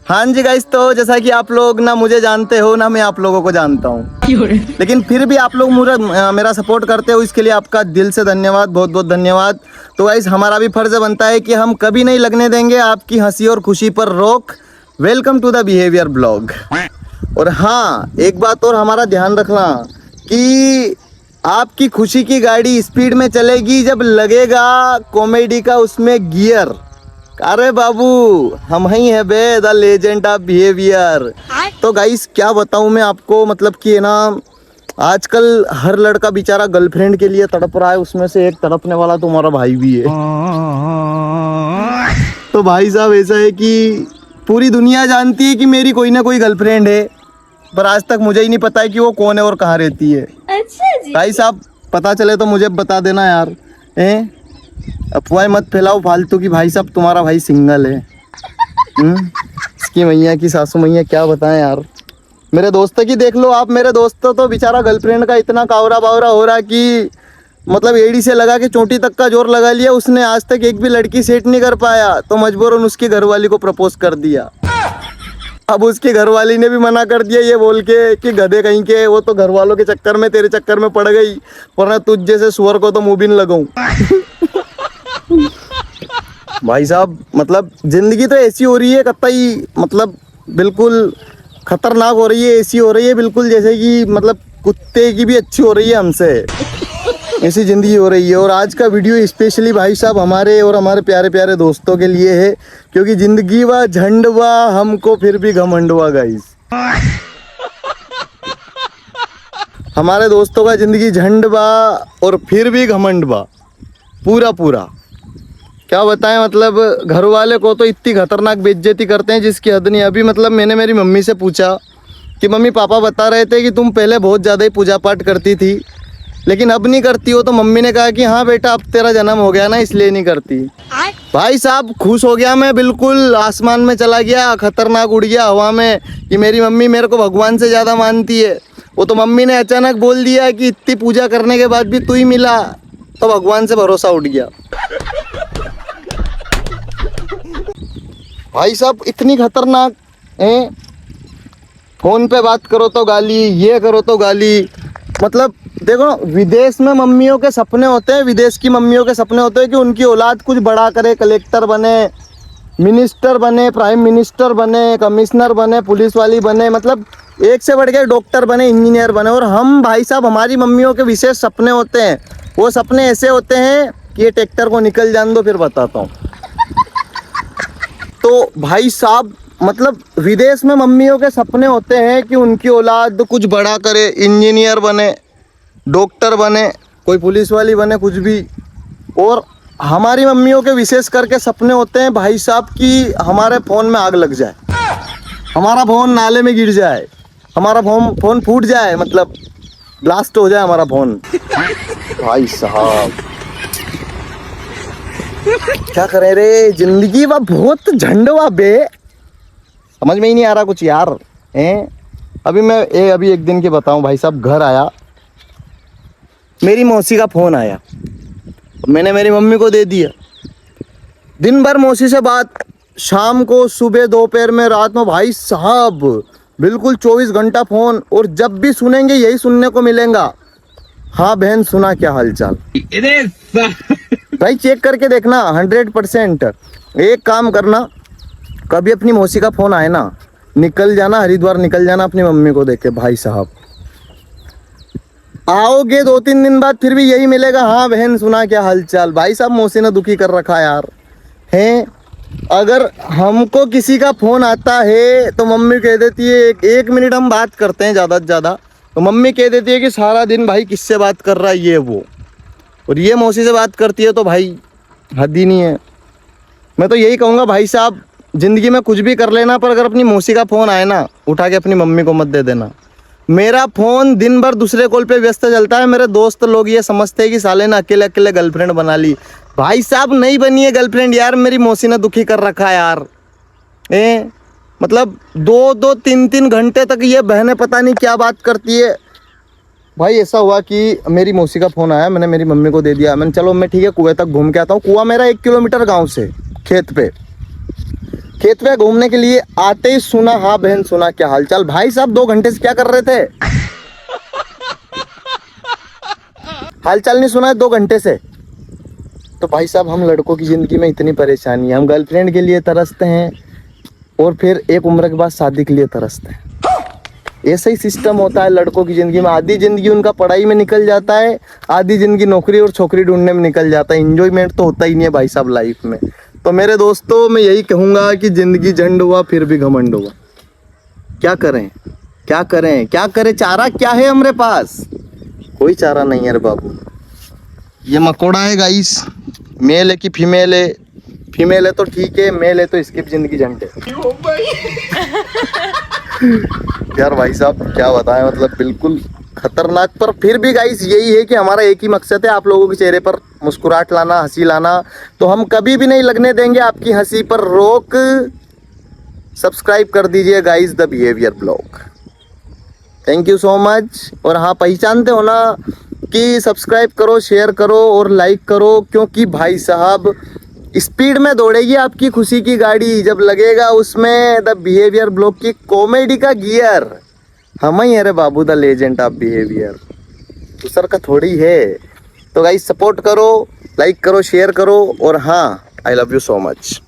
हाँ जी गाइस, तो जैसा कि आप लोग ना मुझे जानते हो ना मैं आप लोगों को जानता हूँ, लेकिन फिर भी आप लोग मेरा सपोर्ट करते हो, इसके लिए आपका दिल से धन्यवाद, बहुत बहुत धन्यवाद। तो गाइस हमारा भी फर्ज बनता है कि हम कभी नहीं लगने देंगे आपकी हंसी और खुशी पर रोक। Welcome to the behaviour blog. और हाँ, एक बात और हमारा ध्यान रखना कि आपकी खुशी की गाड़ी स्पीड में चलेगी जब लगेगा कॉमेडी का उसमें गियर। अरे बाबू, हम ही है बे, द लेजेंड ऑफ बिहेवियर। तो गाइस क्या बताऊं मैं आपको, मतलब कि है ना, आजकल हर लड़का बेचारा गर्लफ्रेंड के लिए तड़प रहा है, उसमें से एक तड़पने वाला तुम्हारा भाई भी है। तो भाई साहब ऐसा है कि पूरी दुनिया जानती है कि मेरी कोई ना कोई गर्लफ्रेंड है, पर आज तक मुझे ही नहीं पता है कि वो कौन है और कहाँ रहती है। अच्छा जी। भाई साहब पता चले तो मुझे बता देना यार। अफवाह मत फैलाओ फालतू की। भाई साहब तुम्हारा भाई सिंगल है। इसकी मैया की सासू मैया क्या बताएं यार। मेरे दोस्त की देख लो आप, मेरे दोस्त तो बेचारा गर्लफ्रेंड का इतना कावरा बावरा हो रहा कि मतलब एड़ी से लगा के चोटी तक का जोर लगा लिया उसने, आज तक एक भी लड़की सेट नहीं कर पाया, तो मजबूरन उसकी घरवाली को प्रपोज कर दिया। अब उसकी घरवाली ने भी मना कर दिया ये बोल के कि गधे कहीं के, वो तो घर वालों के चक्कर में तेरे चक्कर में पड़ गई, वरना तुझ जैसे सुअर को तो मुंह भी न लगाऊं। भाई साहब मतलब जिंदगी तो ऐसी हो रही है कतई, मतलब बिल्कुल खतरनाक हो रही है, ऐसी हो रही है बिल्कुल जैसे कि मतलब कुत्ते की भी अच्छी हो रही है हमसे, ऐसी जिंदगी हो रही है। और आज का वीडियो स्पेशली भाई साहब हमारे और हमारे प्यारे प्यारे दोस्तों के लिए है, क्योंकि जिंदगी वा झंडवा हमको फिर भी घमंडवा गाइस। हमारे दोस्तों का जिंदगी झंडवा और फिर भी घमंडवा पूरा पूरा। क्या बताएं, मतलब घर वाले को तो इतनी खतरनाक बेइज्जती करते हैं जिसकी हद नहीं। अभी मतलब मैंने मेरी मम्मी से पूछा कि मम्मी पापा बता रहे थे कि तुम पहले बहुत ज़्यादा ही पूजा पाठ करती थी लेकिन अब नहीं करती हो, तो मम्मी ने कहा कि हाँ बेटा अब तेरा जन्म हो गया ना इसलिए नहीं करती। भाई साहब खुश हो गया मैं, बिल्कुल आसमान में चला गया, खतरनाक उड़ गया हवा में कि मेरी मम्मी मेरे को भगवान से ज़्यादा मानती है। वो तो मम्मी ने अचानक बोल दिया कि इतनी पूजा करने के बाद भी तू ही मिला, तो भगवान से भरोसा उठ गया। भाई साहब इतनी खतरनाक है, फोन पे बात करो तो गाली, ये करो तो गाली। मतलब देखो विदेश में मम्मियों के सपने होते हैं, विदेश की मम्मियों के सपने होते हैं कि उनकी औलाद कुछ बड़ा करे, कलेक्टर बने, मिनिस्टर बने, प्राइम मिनिस्टर बने, कमिश्नर बने, पुलिस वाली बने, मतलब एक से बढ़ के डॉक्टर बने, इंजीनियर बने। और हम भाई साहब हमारी मम्मियों के विशेष सपने होते हैं। वो सपने ऐसे होते हैं कि ये ट्रैक्टर को निकल जाने दो फिर बताता हूँ। तो भाई साहब मतलब विदेश में मम्मियों के सपने होते हैं कि उनकी औलाद कुछ बड़ा करे, इंजीनियर बने, डॉक्टर बने, कोई पुलिस वाली बने, कुछ भी। और हमारी मम्मियों के विशेष करके सपने होते हैं भाई साहब कि हमारे फ़ोन में आग लग जाए, हमारा फ़ोन नाले में गिर जाए, हमारा फ़ोन फूट जाए, मतलब ब्लास्ट हो जाए हमारा फ़ोन। भाई साहब क्या करे रे, जिंदगी वह बहुत झंडवा बे, समझ में ही नहीं आ रहा कुछ यार। अभी एक दिन के बताऊं भाई साहब, घर आया, मेरी मौसी का फ़ोन आया, मैंने मेरी मम्मी को दे दिया। दिन भर मौसी से बात, शाम को, सुबह, दोपहर में, रात में, भाई साहब बिल्कुल 24 घंटा फ़ोन। और जब भी सुनेंगे यही सुनने को मिलेगा, हाँ बहन सुना क्या हालचाल। भाई चेक करके देखना 100%। एक काम करना, कभी अपनी मौसी का फ़ोन आए ना, निकल जाना हरिद्वार, निकल जाना अपनी मम्मी को देखे। भाई साहब आओगे 2-3 दिन बाद फिर भी यही मिलेगा, हाँ बहन सुना क्या हालचाल। भाई साहब मौसी ने दुखी कर रखा यार हैं। अगर हमको किसी का फ़ोन आता है तो मम्मी कह देती है एक मिनट हम बात करते हैं ज़्यादा से ज़्यादा, तो मम्मी कह देती है कि सारा दिन भाई किससे बात कर रहा है ये वो। और ये मौसी से बात करती है तो भाई हद ही नहीं है। मैं तो यही कहूँगा भाई साहब, ज़िंदगी में कुछ भी कर लेना, पर अगर अपनी मौसी का फ़ोन आए ना, उठा के अपनी मम्मी को मत दे देना। मेरा फ़ोन दिन भर दूसरे कॉल पे व्यस्त चलता है, मेरे दोस्त लोग ये समझते हैं कि साले ने अकेले अकेले गर्लफ्रेंड बना ली। भाई साहब नहीं बनी है गर्लफ्रेंड यार, मेरी मौसी ने दुखी कर रखा है यार। मतलब 2-2, 3-3 घंटे तक ये बहनें पता नहीं क्या बात करती है। भाई ऐसा हुआ कि मेरी मौसी का फ़ोन आया, मैंने मेरी मम्मी को दे दिया। मैंने चलो मैं ठीक है कुएं तक घूम के आता हूँ। कुआं मेरा 1 किलोमीटर गाँव से, खेत में घूमने के लिए आते ही सुना, हाँ बहन सुना, क्या हालचाल। भाई साहब 2 घंटे से क्या कर रहे थे? हालचाल नहीं सुना है 2 घंटे से? तो भाई साहब हम लड़कों की जिंदगी में इतनी परेशानी है, हम गर्लफ्रेंड के लिए तरसते हैं और फिर एक उम्र के बाद शादी के लिए तरसते हैं। ऐसा ही सिस्टम होता है लड़कों की जिंदगी में। आधी जिंदगी उनका पढ़ाई में निकल जाता है, आधी जिंदगी नौकरी और छोकरी ढूंढने में निकल जाता है। इंजॉयमेंट तो होता ही नहीं है भाई साहब लाइफ में। तो मेरे दोस्तों मैं यही कहूँगा कि जिंदगी झंड हुआ फिर भी घमंड हुआ। क्या करें क्या करें क्या करें, चारा क्या है हमारे पास? कोई चारा नहीं है रे बाबू। ये मकोड़ा है गाइस, मेल है कि फीमेल है? फीमेल है तो ठीक है, मेल है तो इसकी जिंदगी झंड है। यार भाई साहब क्या बताएं, मतलब बिल्कुल खतरनाक। पर फिर भी गाइस यही है कि हमारा एक ही मकसद है, आप लोगों के चेहरे पर मुस्कुराहट लाना, हंसी लाना। तो हम कभी भी नहीं लगने देंगे आपकी हंसी पर रोक। सब्सक्राइब कर दीजिए guys the behaviour blog. Thank you so much. और हाँ, पहचानते हो ना कि सब्सक्राइब करो, शेयर करो और लाइक करो, क्योंकि भाई साहब स्पीड में दौड़ेगी आपकी खुशी की गाड़ी जब लगेगा उसमें द बिहेवियर ब्लॉग की कॉमेडी का गियर। हम ही है रे बाबू द लेजेंड ऑफ बिहेवियर, दूसर का थोड़ी है। तो गाइस सपोर्ट करो, लाइक करो, शेयर करो और हाँ, I love you so much.